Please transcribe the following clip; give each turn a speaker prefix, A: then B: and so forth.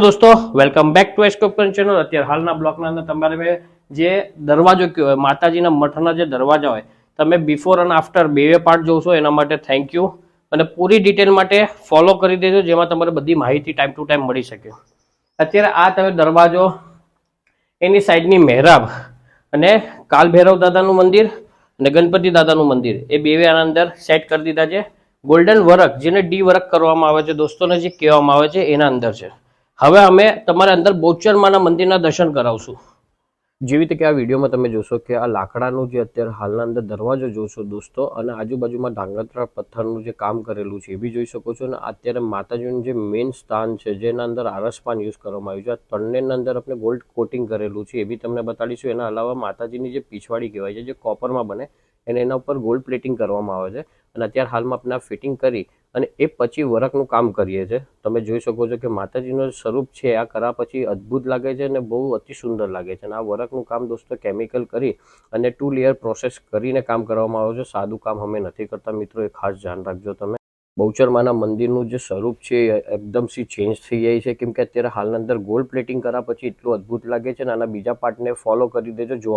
A: दोस्तों welcome back to एस्कोपन channel. અત્યારે હાલના બ્લોકના અંદર તમારે જે દરવાજો કયો માતાજીના મઠના જે દરવાજા હોય તમે બિફોર અને આફ્ટર બે પાર્ટ જોશો એના માટે થેન્ક યુ અને પૂરી ડિટેલ માટે ફોલો કરી દેજો જેમાં તમારે બધી માહિતી ટાઈમ ટુ ટાઈમ મળી શકે। અત્યારે આ તમે દરવાજો એની સાઈડની મહેરાબ અને કાલ ભૈરવ દાદાનું મંદિર અને ગણપતિ દાદાનું મંદિર એ બે આના અંદર સેટ કરી દીધા છે। ગોલ્ડન વર્ક જેને ડી વર્ક કરવામાં આવે છે દોસ્તોને જે કહેવામાં આવે છે એના અંદર છે। હવે અમે તમારા અંદર બોચરમાના મંદિરના દર્શન કરાવશું। જેવી રીતે કે આ વિડીયોમાં તમે જોશો કે આ લાકડાનું જે અત્યારે હાલના અંદર દરવાજો જોશો દોસ્તો અને આજુબાજુમાં ડાંગરત્રા પથ્થરનું જે કામ કરેલું છે એ બી જોઈ શકો છો। અને અત્યારે માતાજીનું જે મેઇન સ્થાન છે જેના અંદર આરસપાન યુઝ કરવામાં આવ્યું છે આ તણનેરના અંદર આપણે ગોલ્ડ કોટિંગ કરેલું છે એ બી તમને બતાડીશું। એના અલાવા માતાજીની જે પીછવાડી કહેવાય છે જે કોપરમાં બને અને એના ઉપર ગોલ્ડ પ્લેટિંગ કરવામાં આવે છે અને અત્યારે હાલમાં આપણે ફિટિંગ કરી અને એ પછી વર્કનું કામ કરીએ છીએ। તમે જોઈ શકો છો કે માતાજીનું સ્વરૂપ છે આ કર્યા પછી અદ્ભુત લાગે છે અને બહુ અતિ સુંદર લાગે છે। અને આ વર્કનું કામ દોસ્તો કેમિકલ કરી અને 2 લેયર પ્રોસેસ કરીને કામ કરવામાં આવે છે। સાદું કામ અમે નથી કરતા મિત્રો, એ ખાસ ધ્યાન રાખજો તમે। બહુચરમાના મંદિરનું જે સ્વરૂપ છે એકદમથી ચેન્જ થઈ જાય છે કેમ કે અત્યારે હાલના અંદર ગોલ્ડ પ્લેટિંગ કર્યા પછી એટલું અદ્ભુત લાગે છે અને આના બીજા પાર્ટને ફોલો કરી દેજો। જો